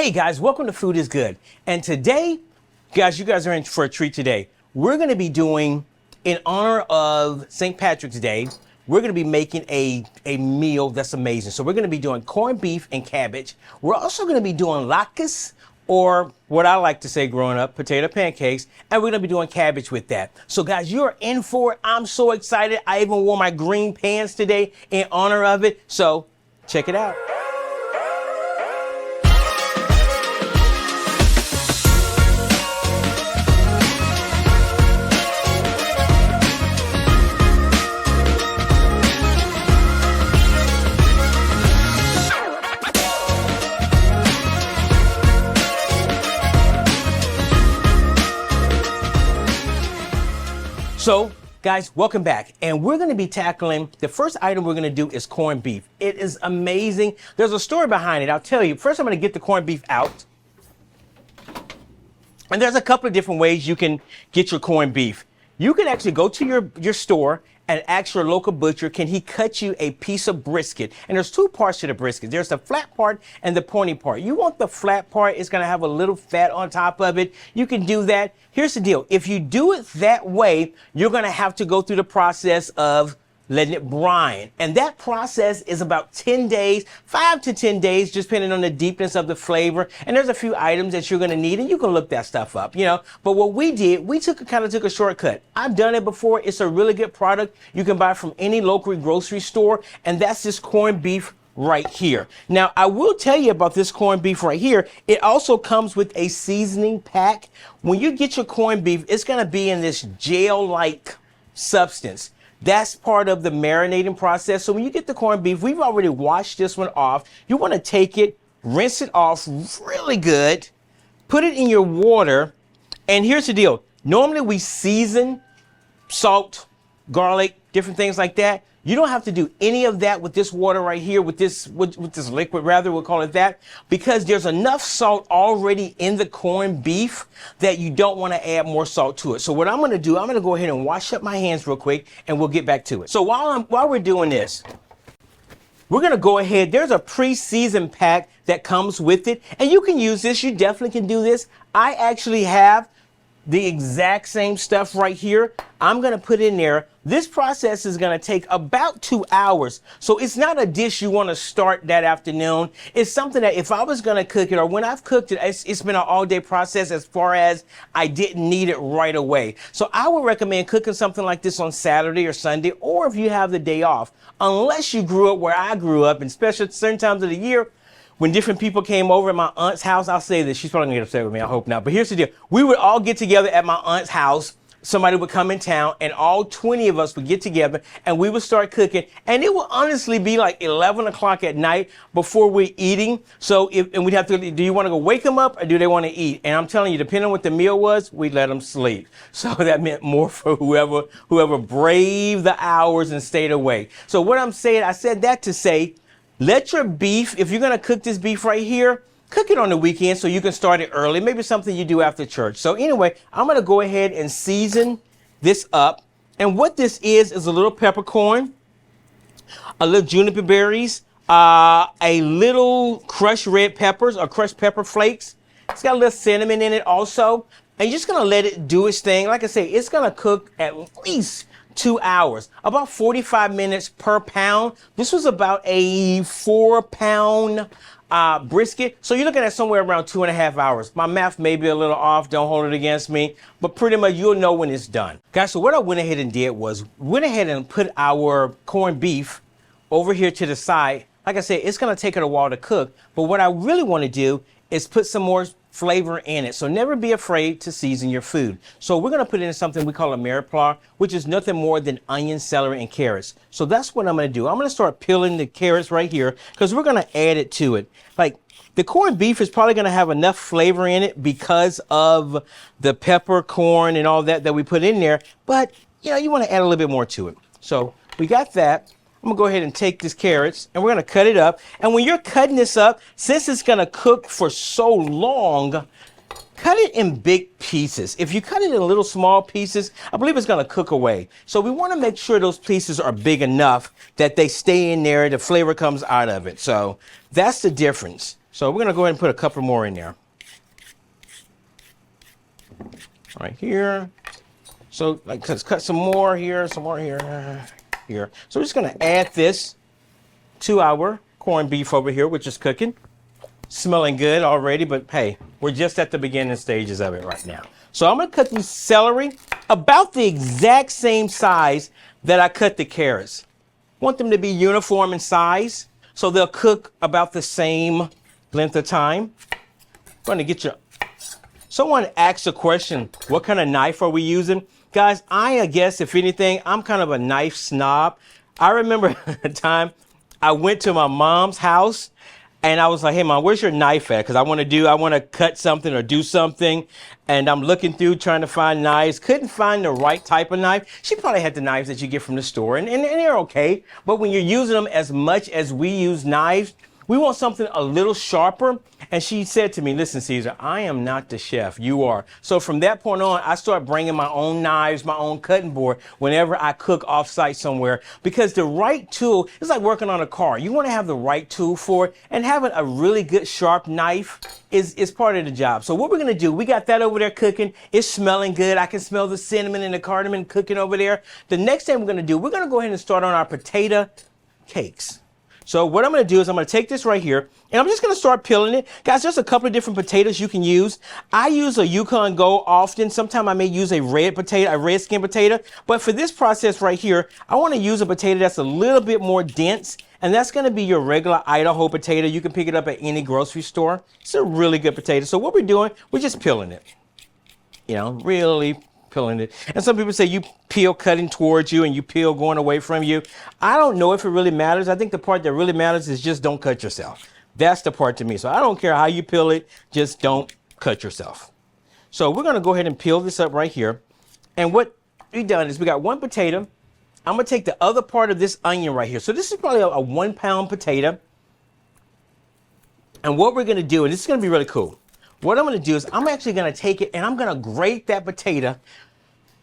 Hey guys, welcome to Food is Good. And today, guys, you guys are in for a treat today. We're going to be doing, in honor of St. Patrick's Day, we're going to be making a meal that's amazing. So we're going to be doing corned beef and cabbage. We're also going to be doing latkes, or what I like to say growing up, potato pancakes, and we're going to be doing cabbage with that. So guys, you're in for it. I'm so excited. I even wore my green pants today in honor of it. So check it out. So, guys, welcome back. And we're going to be tackling, the first item we're going to do is corned beef. It is amazing. There's a story behind it. I'll tell you. First, I'm going to get the corned beef out. And there's a couple of different ways you can get your corned beef. You can actually go to your store and ask your local butcher, can he cut you a piece of brisket? And there's two parts to the brisket. There's the flat part and the pointy part. You want the flat part, it's gonna have a little fat on top of it. You can do that. Here's the deal. If you do it that way, you're gonna have to go through the process of letting it brine. And that process is about 10 days, 5 to 10 days, just depending on the deepness of the flavor. And there's a few items that you're gonna need, and you can look that stuff up, you know. But what we did, we kind of took a shortcut. I've done it before. It's a really good product. You can buy from any local grocery store, and that's this corned beef right here. Now, I will tell you about this corned beef right here. It also comes with a seasoning pack. When you get your corned beef, it's gonna be in this gel-like substance. That's part of the marinating process. So when you get the corned beef, we've already washed this one off. You want to take it, rinse it off really good, put it in your water. And here's the deal. Normally we season salt, garlic, different things like that. You don't have to do any of that with this water right here, with this liquid, rather, we'll call it that, because there's enough salt already in the corned beef that you don't want to add more salt to it. So what I'm going to do, I'm going to go ahead and wash up my hands real quick, and we'll get back to it. So while we're doing this, we're going to go ahead. There's a pre-seasoned pack that comes with it, and you can use this. You definitely can do this. I actually have the exact same stuff right here. I'm going to put in there. This process is going to take about 2 hours. So it's not a dish you want to start that afternoon. It's something that if I was going to cook it, or when I've cooked it, it's been an all-day process as far as I didn't need it right away. So I would recommend cooking something like this on Saturday or Sunday, or if you have the day off, unless you grew up where I grew up, and especially at certain times of the year, when different people came over at my aunt's house. I'll say this, she's probably gonna get upset with me, I hope not. But here's the deal. We would all get together at my aunt's house. Somebody would come in town, and all 20 of us would get together, and we would start cooking. And it would honestly be like 11 o'clock at night before we're eating. So, and we'd have to, do you want to go wake them up, or do they want to eat? And I'm telling you, depending on what the meal was, we'd let them sleep. So that meant more for whoever braved the hours and stayed awake. So what I'm saying, I said that to say, let your beef, if you're going to cook this beef right here, cook it on the weekend so you can start it early. Maybe something you do after church. So anyway, I'm going to go ahead and season this up. And what this is a little peppercorn, a little juniper berries, a little crushed red peppers or crushed pepper flakes. It's got a little cinnamon in it also. And you're just going to let it do its thing. Like I say, it's going to cook at least 2 hours, about 45 minutes per pound. This was about a 4-pound brisket. So you're looking at somewhere around 2.5 hours. My math may be a little off. Don't hold it against me, but pretty much you'll know when it's done. Guys, so what I went ahead and did was went ahead and put our corned beef over here to the side. Like I said, it's going to take it a while to cook, but what I really want to do is put some more flavor in it. So never be afraid to season your food. So we're going to put in something we call a mirepoix, which is nothing more than onion, celery, and carrots. So that's what I'm going to do. I'm going to start peeling the carrots right here because we're going to add it to it. Like, the corned beef is probably going to have enough flavor in it because of the peppercorn and all that we put in there. But, you know, you want to add a little bit more to it. So we got that. I'm gonna go ahead and take this carrots and we're gonna cut it up. And when you're cutting this up, since it's gonna cook for so long, cut it in big pieces. If you cut it in little small pieces, I believe it's gonna cook away. So we wanna make sure those pieces are big enough that they stay in there, the flavor comes out of it. So that's the difference. So we're gonna go ahead and put a couple more in there. Right here. So like cut some more here, here. So we're just gonna add this to our corned beef over here, which is cooking. Smelling good already, but hey, we're just at the beginning stages of it right now. So I'm gonna cut these celery about the exact same size that I cut the carrots. Want them to be uniform in size, so they'll cook about the same length of time. Going to get your, someone asked a question, what kind of knife are we using? Guys, I guess if anything, I'm kind of a knife snob. I remember a time I went to my mom's house and I was like, hey mom, where's your knife at? Because I want to cut something or do something. And I'm looking through trying to find knives. Couldn't find the right type of knife. She probably had the knives that you get from the store and they're okay. But when you're using them as much as we use knives, we want something a little sharper. And she said to me, listen, Caesar, I am not the chef. You are. So from that point on, I started bringing my own knives, my own cutting board whenever I cook off-site somewhere, because the right tool is like working on a car. You want to have the right tool for it, and having a really good sharp knife is part of the job. So what we're going to do, we got that over there cooking. It's smelling good. I can smell the cinnamon and the cardamom cooking over there. The next thing we're going to do, we're going to go ahead and start on our potato cakes. So what I'm going to do is I'm going to take this right here and I'm just going to start peeling it. Guys, there's a couple of different potatoes you can use. I use a Yukon Gold often. Sometimes I may use a red potato, a red skin potato. But for this process right here, I want to use a potato that's a little bit more dense. And that's going to be your regular Idaho potato. You can pick it up at any grocery store. It's a really good potato. So what we're doing, we're just peeling it. You know, really peeling it. And some people say you peel cutting towards you and you peel going away from you. I don't know if it really matters. I think the part that really matters is just don't cut yourself. That's the part to me. So I don't care how you peel it, just don't cut yourself. So we're going to go ahead and peel this up right here. And what we've done is we got one potato. I'm going to take the other part of this onion right here. So this is probably a 1 pound potato. And what we're going to do, and this is going to be really cool. What I'm going to do is I'm actually going to take it and I'm going to grate that potato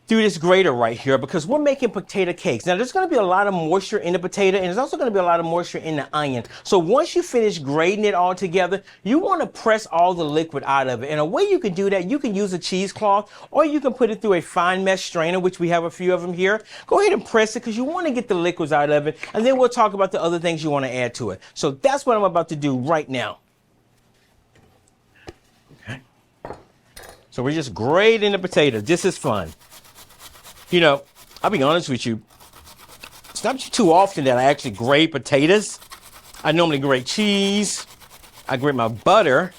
through this grater right here, because we're making potato cakes. Now there's going to be a lot of moisture in the potato, and there's also going to be a lot of moisture in the onion. So once you finish grating it all together, you want to press all the liquid out of it. And a way you can do that, you can use a cheesecloth, or you can put it through a fine mesh strainer, which we have a few of them here. Go ahead and press it because you want to get the liquids out of it, and then we'll talk about the other things you want to add to it. So that's what I'm about to do right now. Okay. So we're just grating the potato. This is fun. You know, I'll be honest with you, it's not too often that I actually grate potatoes. I normally grate cheese. I grate my butter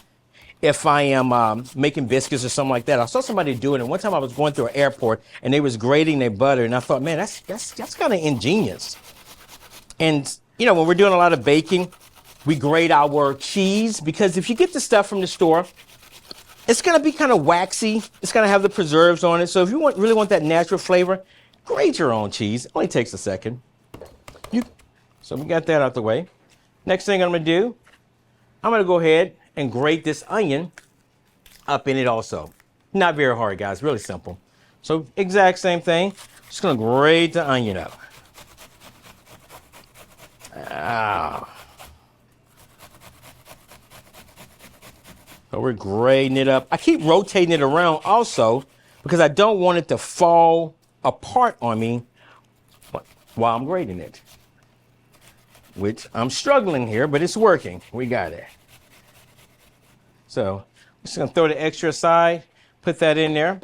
if I am making biscuits or something like that. I saw somebody doing it. One time I was going through an airport and they was grating their butter, and I thought, man, that's kind of ingenious. And, you know, when we're doing a lot of baking, we grate our cheese, because if you get the stuff from the store, it's going to be kind of waxy. It's going to have the preserves on it. So if you really want that natural flavor, grate your own cheese. It only takes a second. So we got that out the way. Next thing I'm going to do, I'm going to go ahead and grate this onion up in it also. Not very hard, guys. Really simple. So exact same thing. Just going to grate the onion up. So we're grating it up. I keep rotating it around also because I don't want it to fall apart on me while I'm grating it. Which I'm struggling here, but it's working. We got it. So I'm just going to throw the extra aside, put that in there.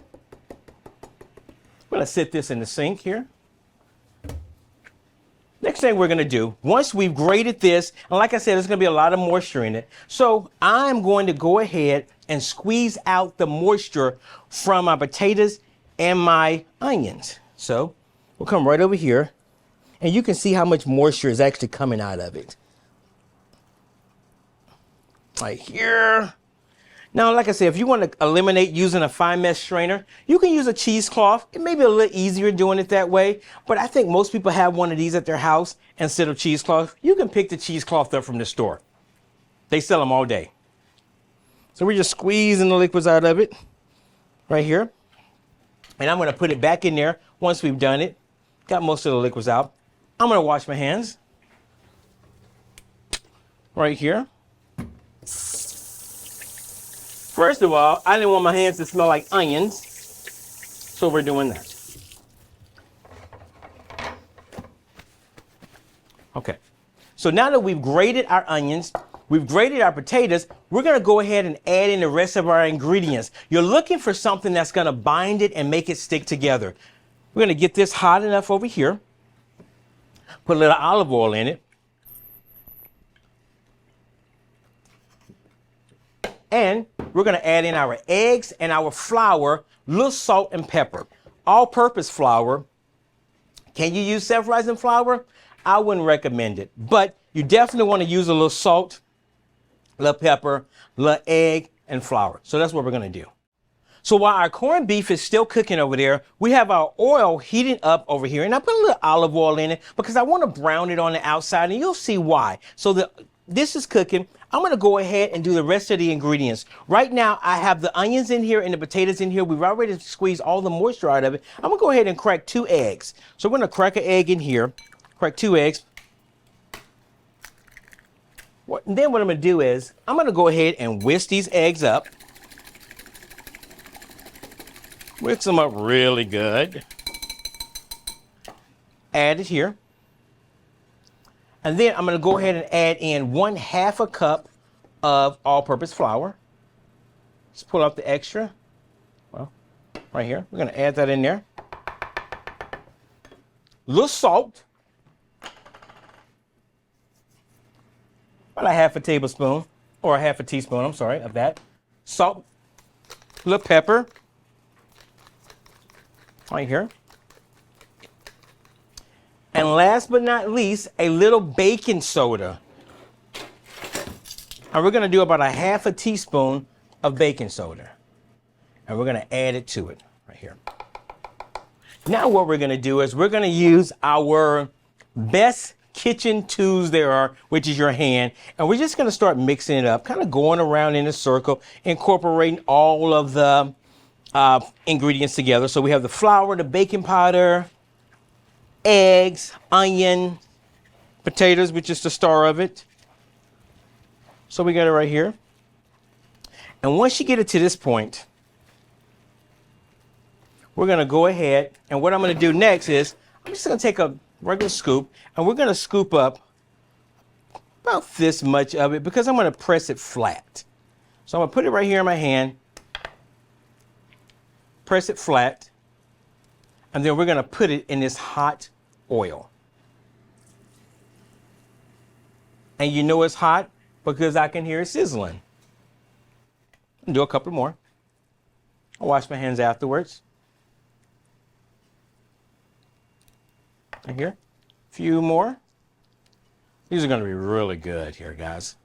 I'm going to sit this in the sink here. Next thing we're going to do, once we've grated this, and like I said, there's going to be a lot of moisture in it. So I'm going to go ahead and squeeze out the moisture from my potatoes and my onions. So we'll come right over here, and you can see how much moisture is actually coming out of it. Right here. Now, like I said, if you want to eliminate using a fine mesh strainer, you can use a cheesecloth. It may be a little easier doing it that way, but I think most people have one of these at their house instead of cheesecloth. You can pick the cheesecloth up from the store. They sell them all day. So we're just squeezing the liquids out of it right here. And I'm going to put it back in there once we've done it. Got most of the liquids out. I'm going to wash my hands right here. First of all, I didn't want my hands to smell like onions, so we're doing that. Okay, so now that we've grated our onions, we've grated our potatoes, we're gonna go ahead and add in the rest of our ingredients. You're looking for something that's gonna bind it and make it stick together. We're gonna get this hot enough over here, put a little olive oil in it, and we're gonna add in our eggs and our flour, little salt and pepper. All-purpose flour. Can you use self-rising flour? I wouldn't recommend it, but you definitely want to use a little salt, a little pepper, a little egg, and flour. So that's what we're going to do. So while our corned beef is still cooking over there, we have our oil heating up over here. And I put a little olive oil in it because I want to brown it on the outside, and you'll see why. So this is cooking. I'm going to go ahead and do the rest of the ingredients. Right now, I have the onions in here and the potatoes in here. We've already squeezed all the moisture out of it. I'm going to go ahead and crack 2 eggs. So we're going to crack an egg in here. Crack 2 eggs. Then what I'm going to do is I'm going to go ahead and whisk these eggs up. Whisk them up really good. Add it here. And then I'm going to go ahead and add in 1/2 cup of all-purpose flour. Let's pull out the extra. Well, right here. We're going to add that in there. A little salt. About a 1/2 tablespoon, or a 1/2 teaspoon, I'm sorry, of that. Salt, a little pepper, right here. And last but not least, a little baking soda. And we're gonna do about a 1/2 teaspoon of baking soda. And we're gonna add it to it, right here. Now what we're gonna do is we're gonna use our best kitchen tools there are, which is your hand, and we're just going to start mixing it up, kind of going around in a circle, incorporating all of the ingredients together. So we have the flour, the baking powder, eggs, onion, potatoes, which is the star of it. So we got it right here. And once you get it to this point, we're going to go ahead, and what I'm going to do next is I'm just going to take a regular scoop, and we're going to scoop up about this much of it because I'm going to press it flat. So I'm going to put it right here in my hand, press it flat, and then we're going to put it in this hot oil. And you know it's hot because I can hear it sizzling. Do a couple more. I'll wash my hands afterwards. Right here, a few more. These are going to be really good here, guys.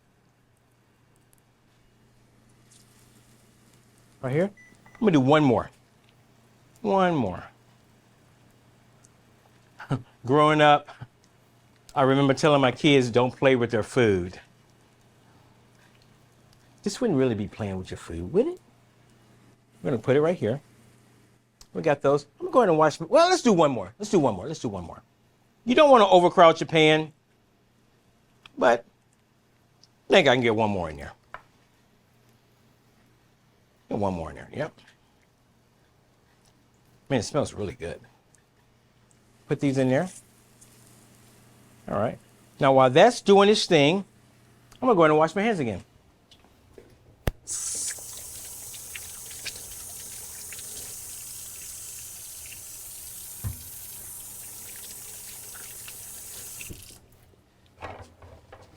Right here. I'm going to do one more. One more. Growing up, I remember telling my kids, don't play with their food. This wouldn't really be playing with your food, would it? We're going to put it right here. We got those. I'm going to go ahead and wash. Well, let's do one more. Let's do one more. Let's do one more. You don't want to overcrowd your pan, but I think I can get one more in there. Get one more in there. Yep. Man, it smells really good. Put these in there. All right. Now, while that's doing its thing, I'm going to go ahead and wash my hands again.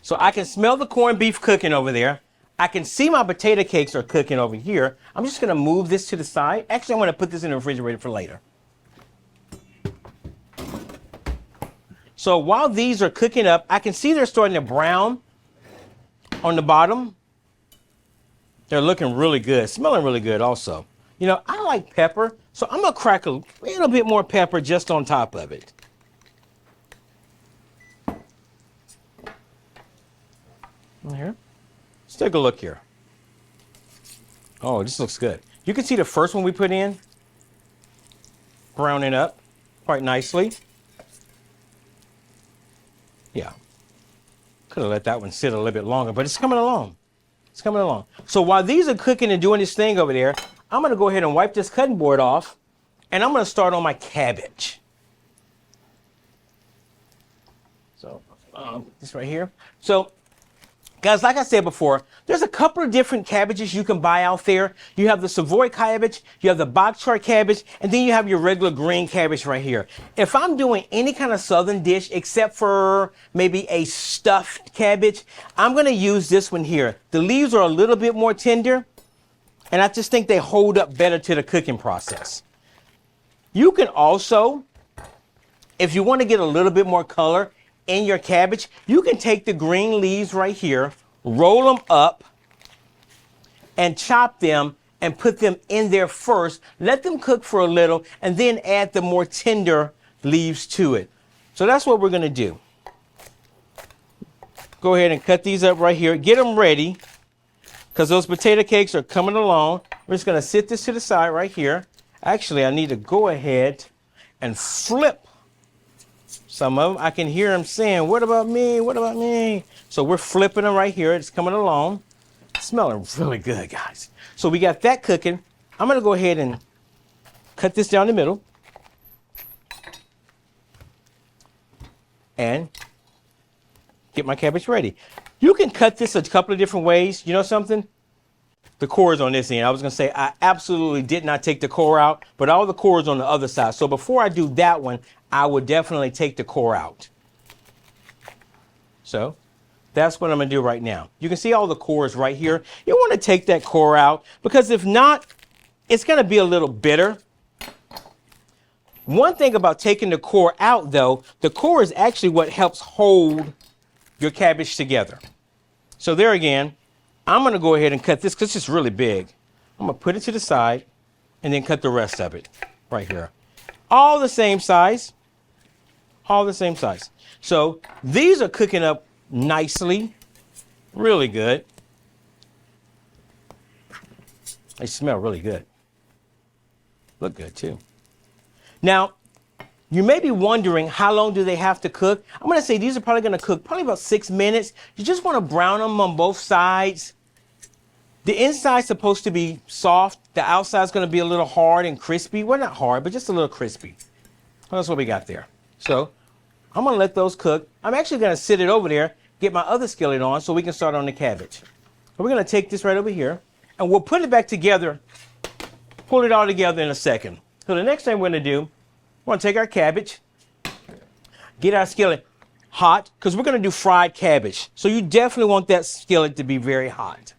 So I can smell the corned beef cooking over there. I can see my potato cakes are cooking over here. I'm just going to move this to the side. Actually, I'm going to put this in the refrigerator for later. So while these are cooking up, I can see they're starting to brown on the bottom. They're looking really good, smelling really good also. You know, I like pepper, so I'm going to crack a little bit more pepper just on top of it. Here. Let's take a look here. Oh, this looks good. You can see the first one we put in browning up quite nicely. Yeah. Could have let that one sit a little bit longer, but it's coming along. It's coming along. So while these are cooking and doing this thing over there, I'm gonna go ahead and wipe this cutting board off, and I'm gonna start on my cabbage. So this right here. So guys, like I said before, there's a couple of different cabbages you can buy out there. You have the Savoy cabbage, you have the box chard cabbage, and then you have your regular green cabbage right here. If I'm doing any kind of southern dish except for maybe a stuffed cabbage, I'm gonna use this one here. The leaves are a little bit more tender, and I just think they hold up better to the cooking process. You can also, if you want to get a little bit more color in your cabbage, you can take the green leaves right here, roll them up, and chop them and put them in there first. Let them cook for a little, and then add the more tender leaves to it. So that's what we're going to do. Go ahead and cut these up right here. Get them ready, because those potato cakes are coming along. We're just going to sit this to the side right here. Actually, I need to go ahead and flip some of them. I can hear them saying, what about me? What about me? So we're flipping them right here. It's coming along. It's smelling really good, guys. So we got that cooking. I'm going to go ahead and cut this down the middle. And get my cabbage ready. You can cut this a couple of different ways. You know something? The core is on this end. I was going to say I absolutely did not take the core out, but all the core is on the other side. So before I do that one, I would definitely take the core out. So that's what I'm going to do right now. You can see all the cores right here. You want to take that core out, because if not, it's going to be a little bitter. One thing about taking the core out, though, the core is actually what helps hold your cabbage together. So there again, I'm going to go ahead and cut this because it's really big. I'm going to put it to the side and then cut the rest of it right here. All the same size. All the same size. So these are cooking up nicely. Really good. They smell really good. Look good too. Now, you may be wondering, how long do they have to cook? I'm going to say these are probably going to cook probably about 6 minutes. You just want to brown them on both sides. The inside's supposed to be soft. The outside's going to be a little hard and crispy. Well, not hard, but just a little crispy. Well, that's what we got there. So I'm going to let those cook. I'm actually going to sit it over there, get my other skillet on so we can start on the cabbage. So we're going to take this right over here, and we'll put it back together, pull it all together in a second. So the next thing we're going to do, we're going to take our cabbage, get our skillet hot, because we're going to do fried cabbage. So you definitely want that skillet to be very hot.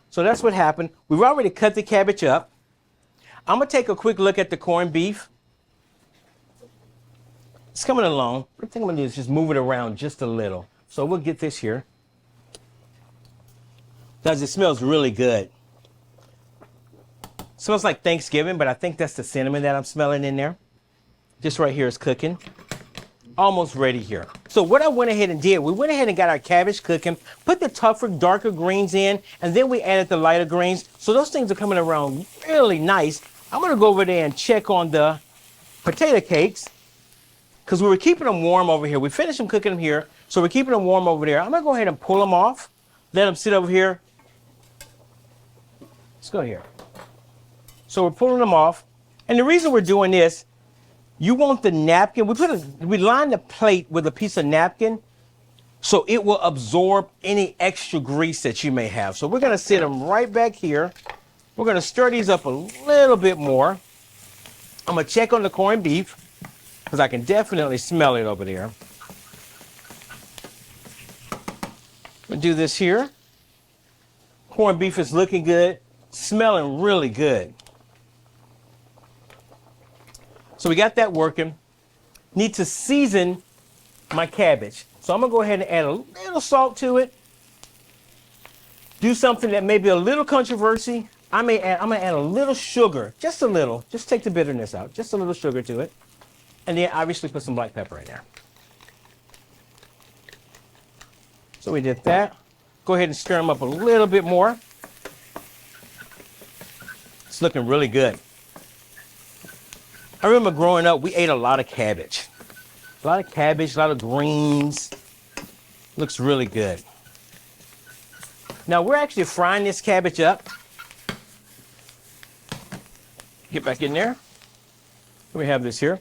So that's what happened. We've already cut the cabbage up. I'm going to take a quick look at the corned beef. It's coming along. What I think I'm going to do is just move it around just a little. So we'll get this here. Because it smells really good. It smells like Thanksgiving, but I think that's the cinnamon that I'm smelling in there. This right here is cooking. Almost ready here. So what I went ahead and did, we went ahead and got our cabbage cooking, put the tougher, darker greens in, and then we added the lighter greens. So those things are coming around really nice. I'm going to go over there and check on the potato cakes, because we were keeping them warm over here. We finished them cooking them here, so we're keeping them warm over there. I'm going to go ahead and pull them off, let them sit over here. Let's go here. So we're pulling them off. And the reason we're doing this, you want the napkin. We line the plate with a piece of napkin so it will absorb any extra grease that you may have. So we're going to sit them right back here. We're going to stir these up a little bit more. I'm going to check on the corned beef because I can definitely smell it over there. We'll do this here. Corned beef is looking good, smelling really good. So we got that working. Need to season my cabbage. So I'm going to go ahead and add a little salt to it. Do something that may be a little controversy. I'm going to add a little sugar, just a little. Just take the bitterness out. Just a little sugar to it. And then obviously put some black pepper in there. So we did that. Go ahead and stir them up a little bit more. It's looking really good. I remember growing up, we ate a lot of cabbage. A lot of cabbage, a lot of greens. Looks really good. Now we're actually frying this cabbage up. Get back in there. We have this here.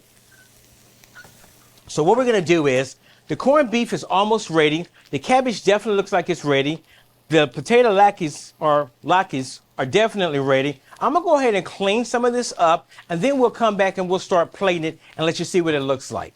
So what we're gonna do is, the corned beef is almost ready. The cabbage definitely looks like it's ready. The potato latkes are definitely ready. I'm gonna go ahead and clean some of this up, and then we'll come back and we'll start plating it and let you see what it looks like.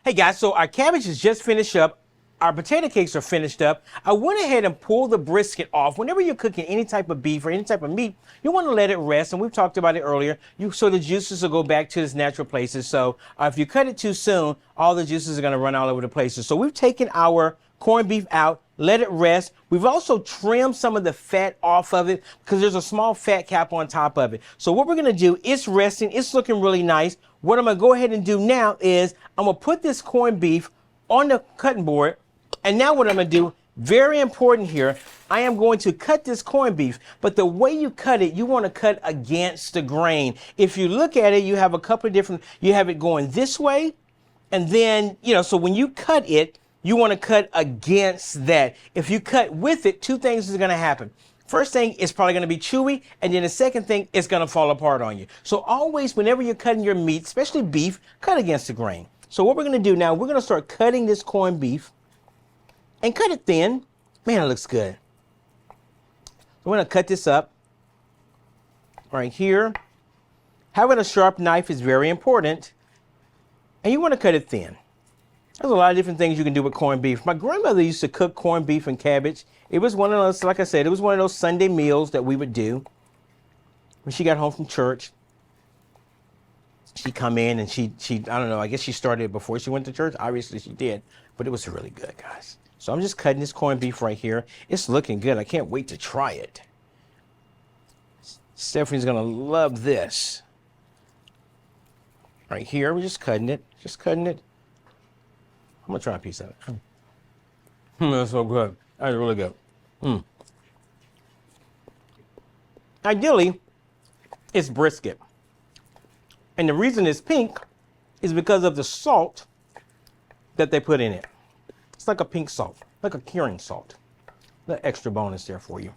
Hey guys, so our cabbage is just finished up. Our potato cakes are finished up. I went ahead and pulled the brisket off. Whenever you're cooking any type of beef or any type of meat, you want to let it rest, and we've talked about it earlier. So the juices will go back to its natural places. So if you cut it too soon, all the juices are going to run all over the places. So we've taken our corned beef out, let it rest. We've also trimmed some of the fat off of it because there's a small fat cap on top of it. So what we're going to do, it's resting, it's looking really nice. What I'm going to go ahead and do now is I'm going to put this corned beef on the cutting board. And now what I'm going to do, very important here, I am going to cut this corned beef, but the way you cut it, you want to cut against the grain. If you look at it, you have a couple of different, you have it going this way, and then, so when you cut it, you want to cut against that. If you cut with it, two things are going to happen. First thing, it's probably going to be chewy, and then the second thing, it's going to fall apart on you. So always, whenever you're cutting your meat, especially beef, cut against the grain. So what we're going to do now, we're going to start cutting this corned beef. And cut it thin. Man, it looks good. We're going to cut this up right here. Having a sharp knife is very important. And you want to cut it thin. There's a lot of different things you can do with corned beef. My grandmother used to cook corned beef and cabbage. It was one of those, like I said, it was one of those Sunday meals that we would do when she got home from church. She'd come in and she I don't know, I guess she started it before she went to church. Obviously she did, but it was really good, guys. So I'm just cutting this corned beef right here. It's looking good. I can't wait to try it. Stephanie's gonna love this. Right here, we're just cutting it. Just cutting it. I'm gonna try a piece of it. That's so good. That's really good. Ideally, it's brisket. And the reason it's pink is because of the salt that they put in it. It's like a pink salt, like a curing salt. The extra bonus there for you.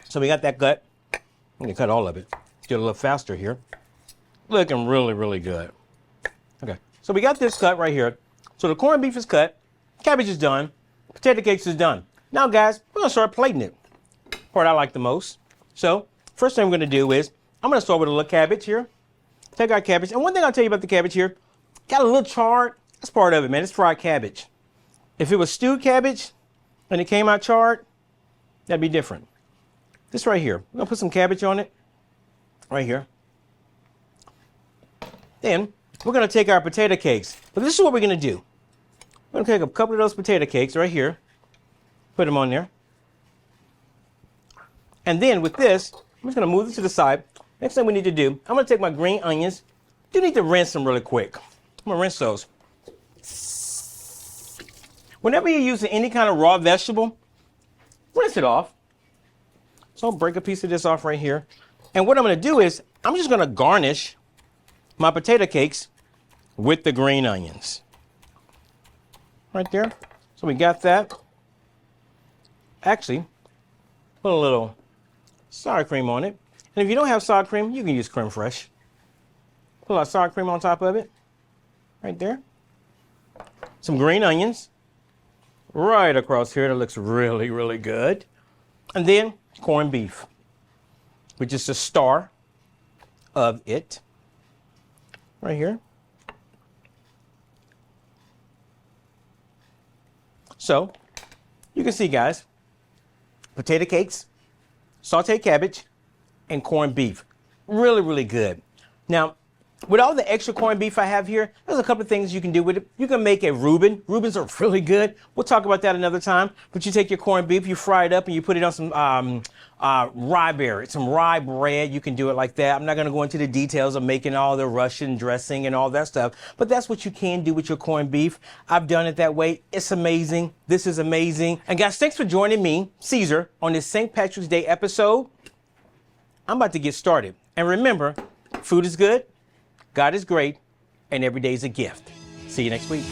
So we got that cut. I'm gonna cut all of it. Get a little faster here. Looking really, really good. Okay, so we got this cut right here. So the corned beef is cut, cabbage is done, potato cakes is done. Now guys, we're gonna start plating it. Part I like the most. So first thing I'm gonna do is, I'm gonna start with a little cabbage here. Take our cabbage, and one thing I'll tell you about the cabbage here, got a little charred. That's part of it, man. It's fried cabbage. If it was stewed cabbage and it came out charred, that'd be different. This right here, we're gonna put some cabbage on it, right here. Then we're gonna take our potato cakes. But this is what we're gonna do. We're gonna take a couple of those potato cakes right here, put them on there. And then with this, I'm just gonna move this to the side. Next thing we need to do, I'm gonna take my green onions. Do need to rinse them really quick. I'm gonna rinse those. Whenever you're using any kind of raw vegetable, rinse it off. So I'll break a piece of this off right here. And what I'm gonna do is, I'm just gonna garnish my potato cakes with the green onions. Right there. So we got that. Actually, put a little sour cream on it. And if you don't have sour cream, you can use creme fraiche. Put a lot of sour cream on top of it. Right there. Some green onions. Right across here. That looks really, really good. And then corned beef, which is the star of it. Right here. So, you can see, guys, potato cakes, sauteed cabbage, and corned beef. Really, really good. Now, with all the extra corned beef I have here, there's a couple of things you can do with it. You can make a Reuben. Reubens are really good. We'll talk about that another time. But you take your corned beef, you fry it up, and you put it on some rye berry, some rye bread. You can do it like that. I'm not going to go into the details of making all the Russian dressing and all that stuff. But that's what you can do with your corned beef. I've done it that way. It's amazing. This is amazing. And guys, thanks for joining me, Ceasar, on this St. Patrick's Day episode. I'm about to get started. And remember, food is good. God is great, and every day is a gift. See you next week.